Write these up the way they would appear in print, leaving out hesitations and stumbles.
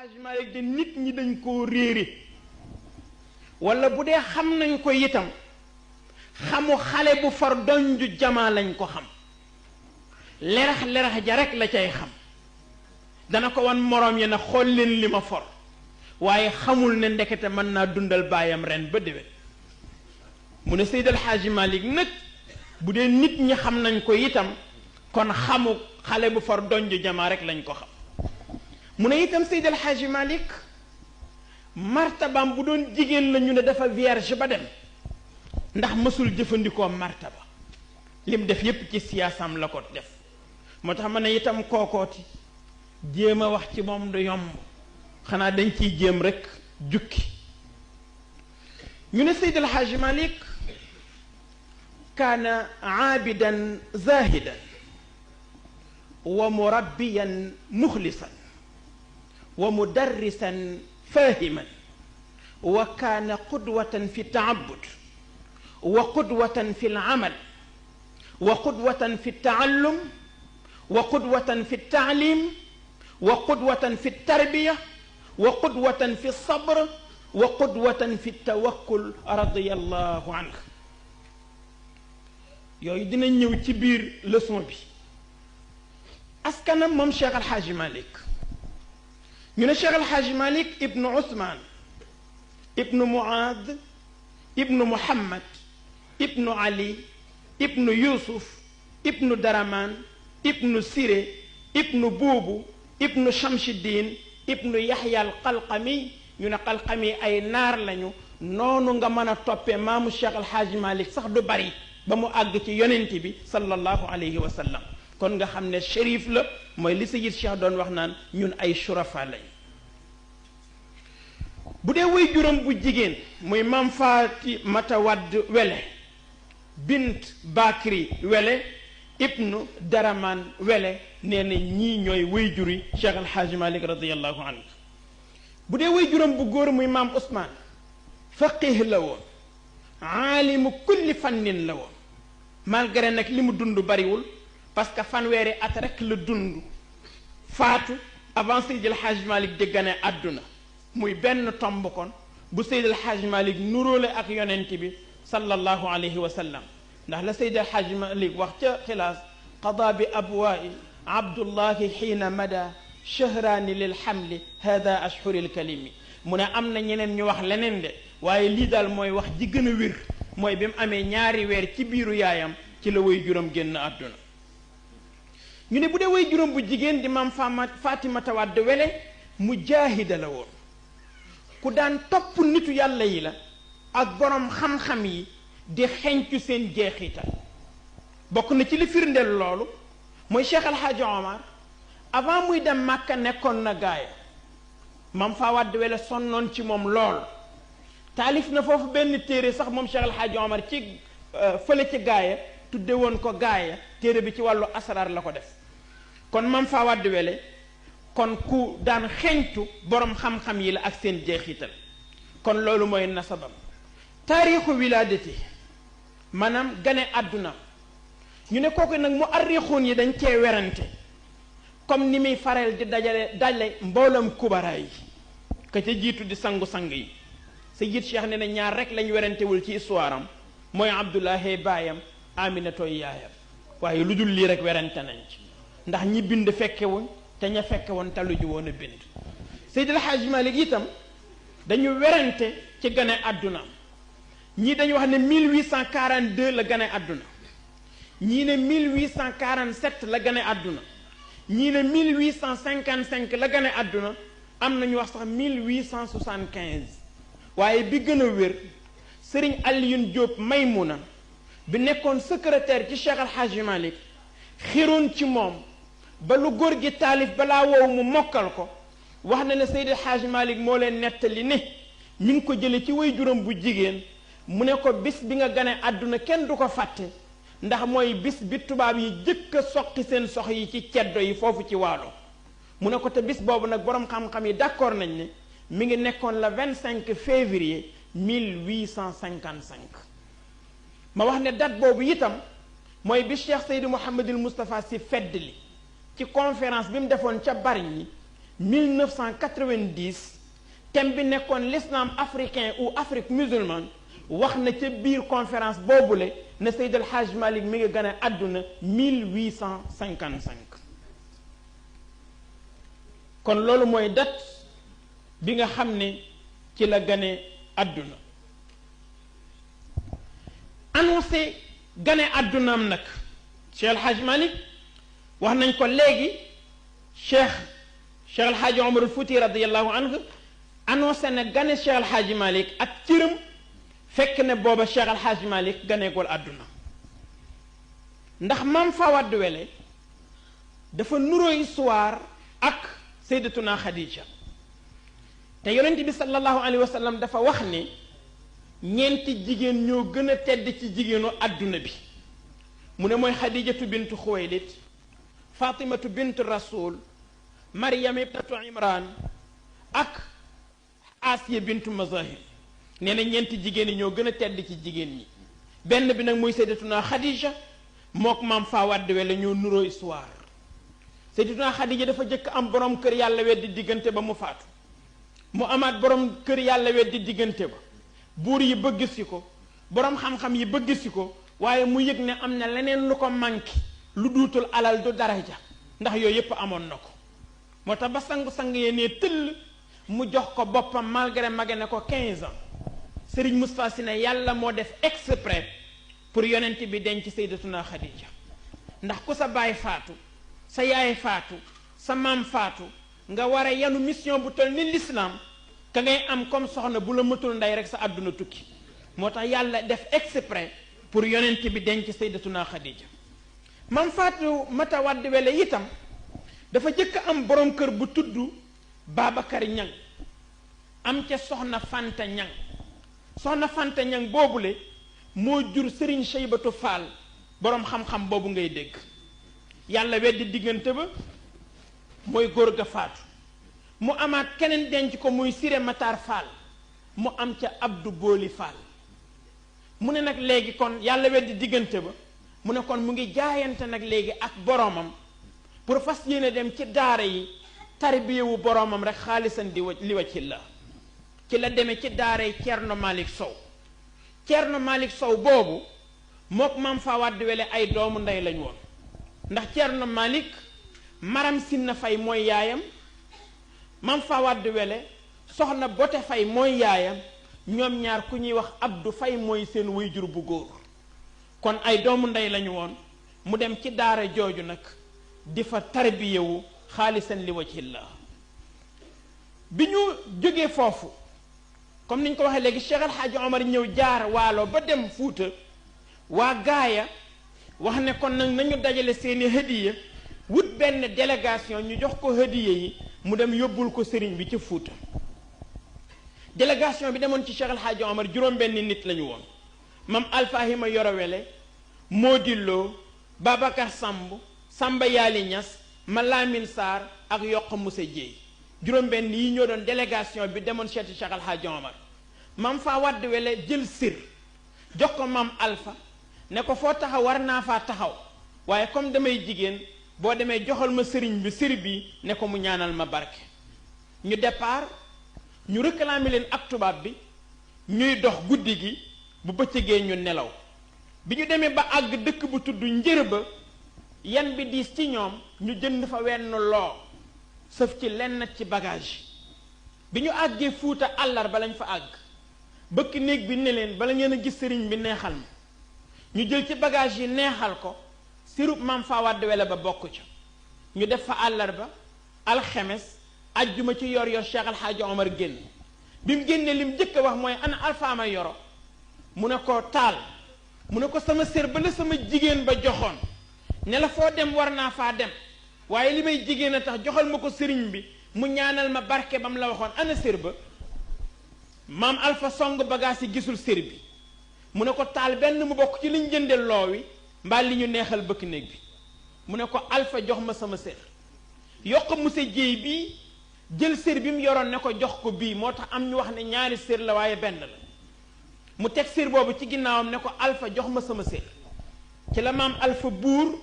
Hadj Malick de nit ñi dañ koo réere wala bu dee xam nañ ko itam xamu xale bu far donju jamaa lañ ko xam lerax lerax ja rek la cay xam dana ko wan moroom yi na xool leen li ma for waaye xamul ne ndekete mën naa dundal baayam ren ba déwén mu ne Seydi El Hadji Malick nag bu dee nit ñi xam nañ ko itam kon xamu xale bu far donju jamaa rek lañ ko xam mu ne itam Seydi El Hadji Malick martabaam bu doon jigéen la ñu ne dafa vierge ba dem ndax mësul jëfandikoo martaba lim def yépp ci siyaasam la ko def moo tax ma ne itam kookooti jéem a wax ci moom du yomb xanaa dañ ciy jéem rekk jukki ñu ne Seydi El Hadji Malick kaana aabidan zahidan wa murabbiyan muxlisan wa mudarrisan fahiman wa kaana qudwatan fi taabud wa qudwatan fi alamal wa qudwatan fi taallum wa qudwatan fi taalim wa qudwatan fi tarbiya wa qudwatan fi sabr wa qudwatan fi tawakkul radiyallahu anhu yooyu dina ñëw ci biir leçon bi askanam moom Cheikh El Hadji Malick ñu ne Cheikh El Hadji Malick ibnu Ousmane ibnu Muad ibnu Muhammad ibnu Ali ibnu Yusuf ibnu Daraman ibnu Siré ibnu Buubu ibnu Chamchiddin ibnu Yahya al Qalqami ñu ne Qalqami ay naar lañu noonu nga mën a toppee maamu Cheikh El Hadji Malick sax du bari ba mu àgg ci yonent bi sallallahu alayhi wa sallam kon nga xam ne shérif la mooy li Sayyid Cheikh doon wax naan ñun ay shurafa lañ bu dee way juróom bu jigéen muy maam Fatimata Wadd Wele bint Bakri Wele ibnu Daraman Wele nee na ñii ñooy way juri Cheikh El Hadji Malick radiyallahu anhu bu dee way juróom bu góor muy maam Ousmane faqih la woon aalimu kulli fannin la woon malgré nag li mu dund bariwul parce que fanweeri at rek la dund faatu avant Seydi El Hadji Malick di gane àdduna muy benn tomb kon bu Seydi El Hadji Malick nuróole ak yonent bi sallallahu alayhi wa sallam ndax la Seydi El Hadji Malick wax ca xilaas qada bi abwaa'i abdullahi xiina mada shahraani lil xamli hada ashhuril kalimi mu ne am na ñeneen ñu wax leneen de waaye lii daal mooy wax ji gën a wér mooy bi mu amee ñaari weer ci biiru yaayam ci la way juróom génn àdduna ñu ne bu dee way juróom bu jigéen di maam Fatimata Wadd Wele mu jaahida la woon ku daan topp nitu yàlla yi la ak borom xam-xam yi di xencu seen jeexital bokk na ci li firndeel loolu mooy Cheikh El Hadji Omar avant muy dem Màkka nekkoon na gaaya maam fa Wadd Wele sonnoon ci moom lool taalif na foofu benn téere sax moom Cheikh El Hadji Omar ci fële ci gaaya tudde woon ko gaaya téere bi ci wàllu asraar la ko def kon maam fa Wadd Wele kon ku daan xeñtu borom xam-xam yi la ak seen jeexital kon loolu mooy nasabam taarixu wilaadati maanaam gane àdduna ñu ne kooku nag mu arrixuun yi dañ cee werante comme ni muy faral di dajale mboolam kubara yi ka ca jiitu di sangu-sang yi Sayyid Cheikh ne na ñaar rek lañ werantewul ci histoire am mooy Abdullahi baayam Aminatooy yaayam waaye lu dul lii rek werante nañ ci ndax ñi bind fekkewuñ te ña fekke woon talu ji woon a bind Seydi El Hadji Malick itam dañu werante ci gane àdduna ñii dañu wax ne 1842 la gane àdduna ñii ne 1847 la gane àdduna ñii ne 1855 la gane àdduna am nañu wax sax 1875 waaye bi gën a wér Serigne Alioune Diop Maymuna bi nekkoon secrétaire ci Cheikh El Hadji Malick xiroon ci moom ba lu góor gi taalif balaa wow mu mokkal ko wax na ne Seydi El Hadji Malick moo leen nettali ne mi ngi ko jële ci way juróom bu jigéen mu ne ko bis bi nga gane àdduna kenn du ko fàtte ndax mooy bis bi tubaab yi jëkk a soqi seen sox yi ci ceddo yi foofu ci waalo mu ne ko te bis boobu nag boroom xam-xam yi d'accord nañ ne mi ngi nekkoon le 25 février 1855 ma wax ne date boobu itam mooy bi Cheikh Seydi Mouhamadul Moustapha Sy fedd li ci conférence bi mu defoon ca Bargny 1990 thème bi nekkoon l'islam africain ou Afrique musulmane wax na ca biir conférence boobule na Seydi El Hadj Malick mi ngi gane àdduna 1855 kon loolu mooy date bi nga xam ne ci la gane àdduna annoncé gane àddunaam nag Cheikh El Hadj Malick wax nañ ko léegi Cheikh El Hadj Omar al Fouti radiyallahu anhu annoncé na gane Cheikh El Hadj Malick ak cëram fekk ne booba Cheikh El Hadj Malick ganeegul àdduna ndax Maam Fawade Wele dafa nuroo histoire ak Sayyidatuna Khadija te yonent bi sallallahu alayhi wa sallam dafa wax ne ñeenti jigéen ñoo gën a tedd ci jigéenu àdduna bi mu ne mooy Khadijatu bintu Xuwaylid Fatimatu bintu Rasul Maryam ibnatu Imran ak Asiya bintu Mazahir nee na ñeenti jigéen ñi ñoo gën a tedd ci jigéen ñi benn bi nag mooy Sayyidatuna Khadija mook Maam Fawade Wele ñoo nuroo histoire Sayyidatuna Khadija dafa jëkk am borom kër yàlla weddi diggante ba mu faatu mu amaat borom kër yàlla weddi diggante ba buur yi bëgg si ko borom xam-xam yi bëgg si ko waaye mu yëg ne am na leneen lu ko manqué lu duutul alal du daraja ndax yooyu yépp amoon na ko moo tax ba sang-sang yee nee tëll mu jox ko boppam malgré mage ne ko 15 ans Serigne Moustapha Sy ne yàlla moo def exprès pour yonent bi denc Sayyidatuna Khadija ndax ku sa baay faatu sa yaay faatu sa maam faatu nga war a yanu mission bu toll ni l'islam ka ngay am comme soxna bu la mëtul ndey rek sa àdduna tukki moo tax yàlla def exprès pour yonent bi denc Sayyidatuna Khadija Maam Faatu Mata Wade Wele itam dafa jëkk am borom kër bu tudd Babacar Ñang am ca soxna Fanta Ñang soxna Fanta Ñang boobule moo jur Serigne Cheybatu Fall borom xam-xam boobu ngay dégg yàlla weddi diggante ba mooy góor ga faatu mu amaat keneen denc ko muy Siré Matar Fall mu am ca Abdou Booli Fall mu ne nag léegi kon yàlla weddi diggante ba mu ne kon mu ngi jaayante nag léegi ak boromam pour fas yéene dem ci daara yi tarbiyewu boromam rek xaalisan li wa ci la ci la demee ci daara yi Thierno Malick Sow Thierno Malick Sow boobu mook Maam Fawade Wele ay doomu ndey lañ woon ndax Thierno Malick Maram Sinna Fay mooy yaayam Maam Fawade Wele soxna Bote Fay mooy yaayam ñoom ñaar ku ñuy wax Abdou Fay mooy seen waajur bu góor kon ay doomu ndey lañu woon mu dem ci daara jooju nag di fa tarbiyewu xaalisan li wajhillah bi ñu jógee foofu comme niñ ko waxee léegi Cheikh El Hadj Omar ñëw jaar waalo ba dem Fuuta waa gaaya wax ne kon nag nañu dajale seeni hadiya wut benn délégation ñu jox ko hadiya yi mu dem yóbbul ko sëriñ bi ci Fuuta délégation bi demoon ci Cheikh El Hadj Omar juróom benn nit lañu woon mam Alfahima Yoro Wele Modillo Babacar Samb Samba Yaali Ñas Malamine Sarr ak Yokk Moussa Dieye juróom benn yi ñoo doon délégation bi demoon seeti Cheikh El Hadj Omar Maam Fawade Wele jël sir jox ko maam Alpha ne ko foo taxaw war naa faa taxaw waaye comme damay jigéen boo demee joxal ma sëriñ bi sir bi ne ko mu ñaanal ma barke ñu départ ñu réclamer leen ak tubaab bi ñuy dox guddi gi bu bëccëgee ñu nelaw bi ñu demee ba àgg dëkk bu tudd njër ba yan bi diis ci ñoom ñu jënd fa wenn loo sëf ci lenn ci bagage bi ñu àggee Fuuta àllarba lañ fa àgg bëkk néeg bi ne leen bala ngeen a gis sëriñ bi neexal ma ñu jël ci bagage yi neexal ko sirub Maam Fawade Wele ba bokk ca ñu def fa àllarba alxemes ajjuma ci yor Cheikh El Hadj Omar génn bi mu génnee lim njëkk a wax mooy ana Alfaama Yoro mu ne ko taal mu ne ko sama sér ba la sama jigéen ba joxoon ne la foo dem war naa faa dem waaye li may jigéen a tax joxal ma ko sëriñ bi mu ñaanal ma barke ba mu la waxoon ana sér ba maam Alpha song bagage yi gisul sér bi mu ne ko taal benn mu bokk ci liñ jënde loo wi mbaa li ñu neexal bëkk néeg bi mu ne ko Alpha jox ma sama sér Yokk Moussa Dieye bii jël sér bi mu yoroon ne ko jox ko bii moo tax am ñu wax ne ñaari sér la waaye benn la mu teg sér boobu ci ginnaawam ne ko Alpha jox ma sama sér ci la maam Alpha buur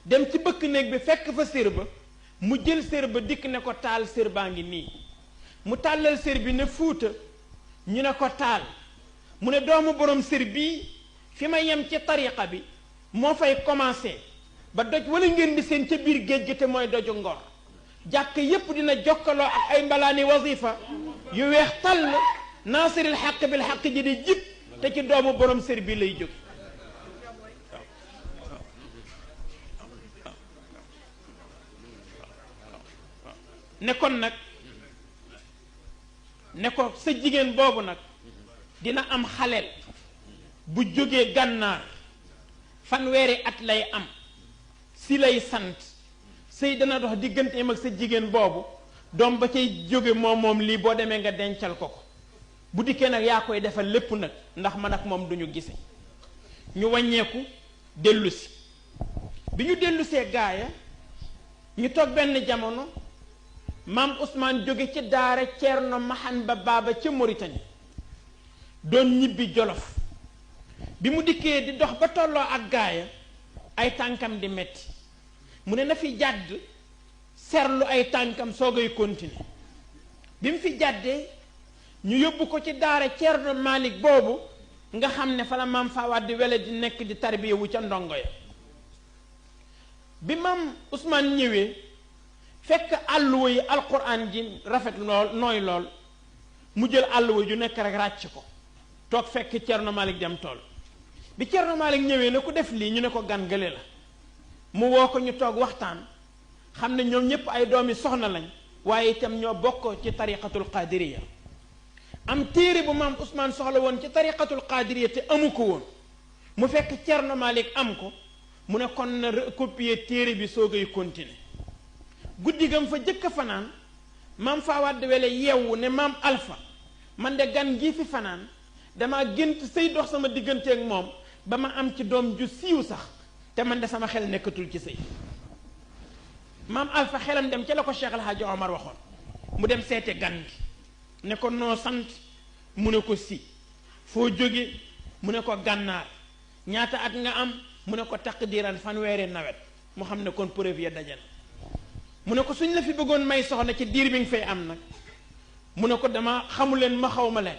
dem ci bëkk néeg bi fekk fa sér ba mu jël sér ba dikk ne ko taal sér baa ngi nii mu tàllal sér bi ne fuuta ñu ne ko taal mu ne doomu borom sér bii fi ma yem ci tariqa bi moo fay commencé ba doj wala ngeen di seen ca biir géej gi te mooy doju Ngor jàkk yépp dina jokkaloo ak ay mbalaani wasifa yu weex tàll naasiril xaq bil xaq ji di jib te ci doomu borom sér bi lay jóg ne kon nag ne ko sa jigéen boobu nag dina am xaleel bu jógee gànnaar fanweeri at lay am si lay sant sëy dana dox digganteem ak sa jigéen boobu doom ba cay jóge moom lii boo demee nga dencal ko ko bu dikkee nag yaa koy defal lépp nag ndax man ak moom duñu gise ñu wàññeeku dellusi bi ñu dellusee gaaya ñu toog benn jamono maam Ousmane jóge ci daara Ceerno Mahan ba baaba ca Mauritanie doon ñibbi Jolof bi mu dikkee di dox ba tolloo ak gaaya ay tànkam di metti mu ne na fi jàdd serlu ay tànkam soogay continuer bi mu fi jàddee ñu yóbbu ko ci daara Ceerno Malik boobu nga xam ne fa la maam Fawad di wele di nekk di tarbiya wu ca ndongo ya bi maam Ousmane ñëwee fekk àlluwa yi alquran ji rafet lool nooy lool mu jël àlluwa ju nekk rek ràcc ko toog fekk Ceerno Malik dem tool bi Ceerno Malik ñëwee ne ku def lii ñu ne ko gan gële la mu woo ko ñu toog waxtaan xam ne ñoom ñépp ay doomi soxna lañ waaye itam ñoo bokk ci tariqatul qadiriya am téere bu maam Ousmane soxla woon ci tariqatul qadiriya te amu ko woon mu fekk Ceerno Malik am ko mu ne kon na recopier téere bi soogay continuer guddi gam fa jëkk fanaan maam Fawad wele yeewu ne maam Alpha man de gan gii fi fanaan dama gént sëy dox sama diggante ak moom ba ma am ci doom ju siiw sax te man de sama xel nekkatul ci sëy maam Alpha xelam dem ca la ko Cheikh El Hadj Omar waxoon mu dem seete gan gi ne ko noo sant mu ne ko si foo jóge mu ne ko gànnaar ñaata at nga am mu ne ko taqdiran fanweeri nawet mu xam ne kon preuve ya daje na mu ne ko suñ la fi bëggoon may soxna ci diir bi nga fay am nag mu ne ko dama xamuleen ma xaw ma leen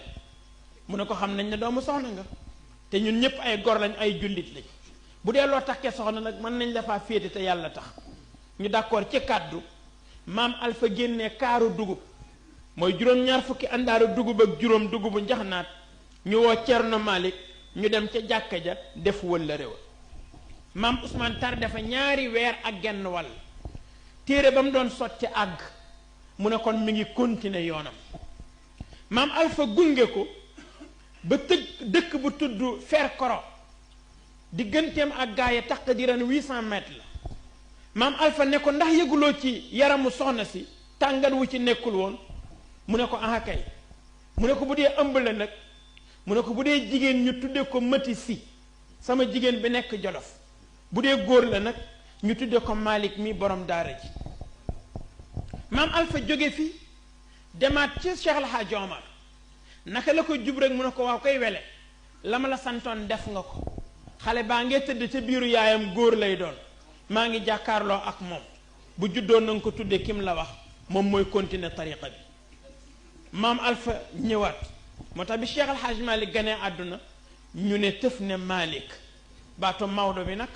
mu ne ko xam nañ ne doomu soxna nga te ñun ñëpp ay gor lañ ay jullit lañ bu dee loo takkee soxna nag mën nañ la faa féete te yàlla tax ñu d'accord ci kàddu maam Alpha génnee kaaru dugub mooy juróom-ñaar fukki àndaaru dugub ak juróom dugubu njaxnaat ñu woo Ceerno Malik ñu dem ca jàkka ja def wëlla réew maam Ousmane tar dafa ñaari weer ak genn wàll téere ba mu doon sotti àgg mu ne kon mi ngi continuer yoonam maam Alpha gunge ko ba dëkk bu tudd Ferkoro digganteem ak gaaya taqdiran 800 mètres la maam Alpha ne ko ndax yëguloo ci yaramu soxna si tàngat wu ci nekkul woon mu ne ko aha kay mu ne ko bu dee ëmb la nag mu ne ko bu dee jigéen ñu tudde ko mati si sama jigéen bi nekk Jolof bu dee góor la nag ñu tudde ko Malik mi borom daara ji maam Alpha jóge fi demaat ci Cheikh El Hadj Omar naka la ko jub rek mu ne ko waaw koy wele la ma la santoon def nga ko xale baa ngee tëdd ca biiru yaayam góor lay doon maa ngi jàkkaarloo ak moom bu juddoo na nga ko tudde kim la wax moom mooy continuer tariqa bi maam Alpha ñëwaat moo tax bi Cheikh El Hadj Malick ganee àdduna ñu ne tëf ne Malick baatu Maodo bi nag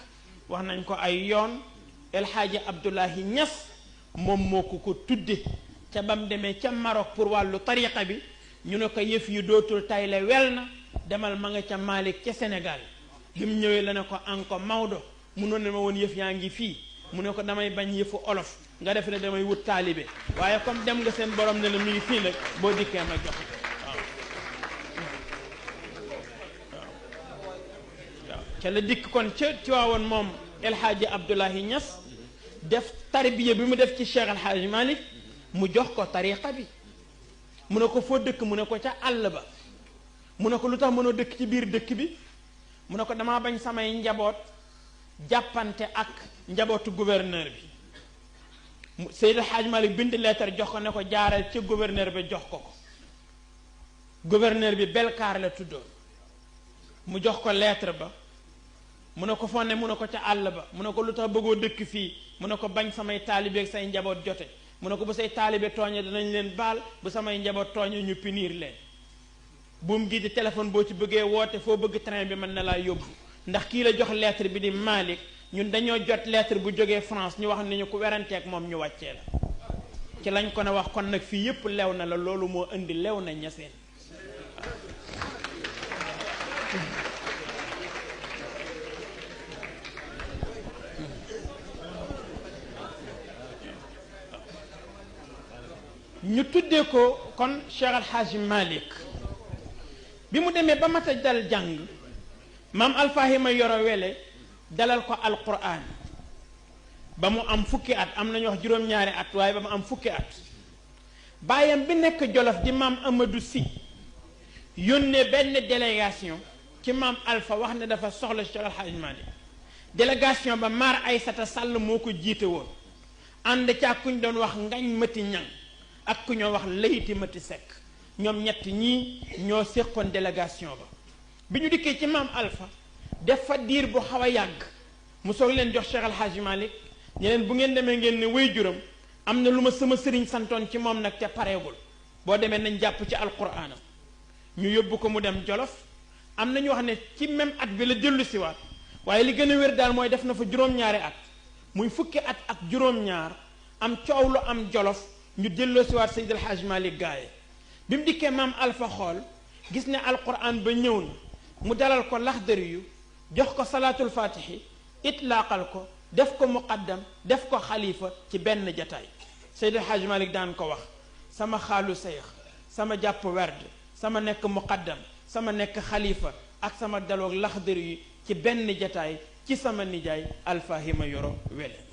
wax nañ ko ay yoon El Hadji Abdoulahi Niass moom moo ko tudde ca bam demee ca Maroc pour wàllu tariqa bi ñu ne ko yëf yu dootul tayle wel na demal ma nga ca Malick ca Sénégal bi mu ñëwee la ne ko anko Maodo munoon ne ma woon yëf yaa ngi fii mu ne ko damay bañ yëfu olof nga def ne damay wut taalibe waaye comme dem nga seen borom ne la mi ngi fii nag boo dikkee ma jox waaw ca la dikk kon ca Tiwaawoon moom El Hadji Abdoulahi Niass def tarbiya bi mu def ci Cheikh El Hadji Malick mu jox ko tariqa bi mu ne ko foo dëkk mu ne ko ca àll ba mu ne ko lu tax mënoo dëkk ci biir dëkk bi mu ne ko damaa bañ samay njaboot jàppante ak njabootu gouverneur bi Seydou Hadj Malick bind lettre jox ko ne ko jaaral ci gouverneur bi jox ko gouverneur bi Belkaar la tuddoon mu jox ko lettre ba mu ne ko fonne mu ne ko ca àll ba mu ne ko lu tax bëggoo dëkk fii mu ne ko bañ samay taalibe ak say njaboot jote mu ne ko bu say taalibe tooñe danañ leen baal bu samay njaboot tooñe ñu punir leen buum gi di téléphone boo ci bëggee woote foo bëgg train bi mën na laa yóbbu ndax kii la jox lettre bi di Malick ñun dañoo jot lettre bu jógee France ñu wax ni ñu ko weranteeg moom ñu wàccee la ci lañ ko ne wax kon nag fii yépp lew na la loolu moo indi lew na ñaseen ñu tuddee ko kon Cheikh Al Hadji Malick bi mu demee ba mat a dal jàng maam Alfahima Yoro Wele dalal ko alquran ba mu am fukki at am nañu wax juróom-ñaari at waaye ba mu am fukki at baayam bi nekk Jolof di maam Amadou Sy yónnee benn délégation ci maam Alpha wax ne dafa soxla Cheikh Al Hadji Malick délégation ba Mar Aysata Sall moo ko jiite woon ànd ca kuñ doon wax Ngañ Mati Ñang ak ku ñoo wax Layti Mati Sekk ñoom ñett ñii ñoo séqoon délégation ba bi ñu dikkee ci maam Alpha def fa diir bu xaw a yàgg mu soog leen jox Cheikh Al Hadji Malick ñu leen bu ngeen demee ngeen ne way juram am na lu ma sama sëriñ santoon ci moom nag te pareegul boo demee nañ jàpp ci alquraanam ñu yóbbu ko mu dem Jolof am na ñu wax ne ci même at bi la dellu siwaat waaye li gën a wér daal mooy def na fa juróom-ñaari at muy fukki at ak juróom-ñaar am coow lu am Jolof ñu delloo siwaat Seydi El Hadji Malick gaaye bi mu dikkee maam Alpha xool gis ne alquran ba ñëw na mu dalal ko laxdari yu jox ko salaatul fatihi itlaaqal ko def ko muqaddam def ko xalifa ci benn jataay Seydi El Hadji Malick daan ko wax sama xaalu seex sama jàpp werd sama nekk muqaddam sama nekk xalifa ak sama daloog laxdari yi ci benn jataay ci sama nijaay Alfahima Yoro Wele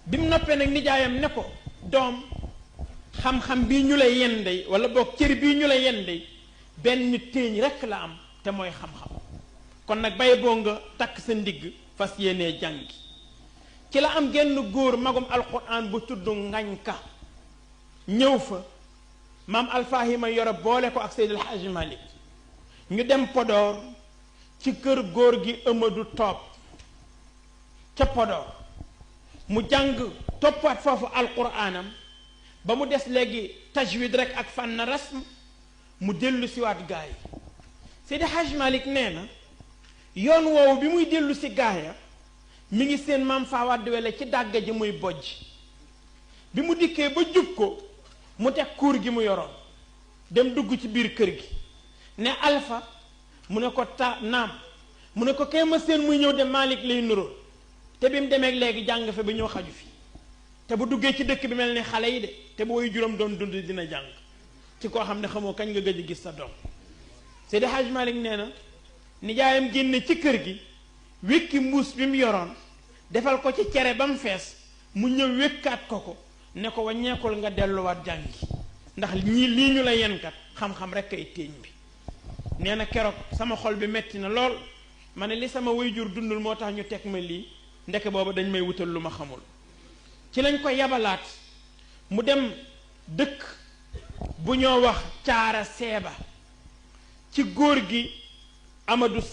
bi mu noppee nag nijaayam ne ko doom xam-xam bii ñu lay yendey wala boog cër bii ñu lay yendey benn téeñ rekk la am te mooy xam-xam kon nag bay boo nga takk sa ndigg fas yéenee jàngi ci la am genn góor magum alquran bu tudd Ngañ Ka ñëw fa maam Alfahima Yoro boole ko ak Seydi El Hadji Malick ñu dem Podor ci kër góor gi Amadou Top ca Podor mu jàng toppaat foofu alquranam ba mu des léegi tajwid rek ak fànn rasm mu dellu siwaat gaay Seydi Hadji Malick nee na yoon woowu bi muy dellu si gaaya mi ngi seen maam Fawade Wele ci dàgga ji muy bojj bi mu dikkee ba jub ko mu teg kuur gi mu yoroon dem dugg ci biir kër gi ne Alpha mu ne ko naam mu ne ko kay ma seen muy ñëw de Malick lay nuróol te bi mu demee léegi jàng fe ba ñëw xaju fi te bu duggee ci dëkk bi mel ni xale yi de te bu woy juróom doon dund dina jàng ci koo xam ne xamoo kañ nga gëj a gis sa doom Seydi Hadji Malick nee na nijaayam génne ci kër gi wékki mbuus bi mu yoroon defal ko ci cere ba mu fees mu ñëw wékkaat ko ne ko waññeekul nga delluwaat jàngi ndax ñii lii ñu la yenkat xam-xam rek ay téeñ bi nee na keroog sama xol bi metti na lool ma ne li sama waajur dundul moo tax ñu teg ma lii ndeke booba dañ may wutal lu ma xamul ci lañ ko yabalaat mu dem dëkk bu ñoo wax caara seeba ci góor gi Amadou Sa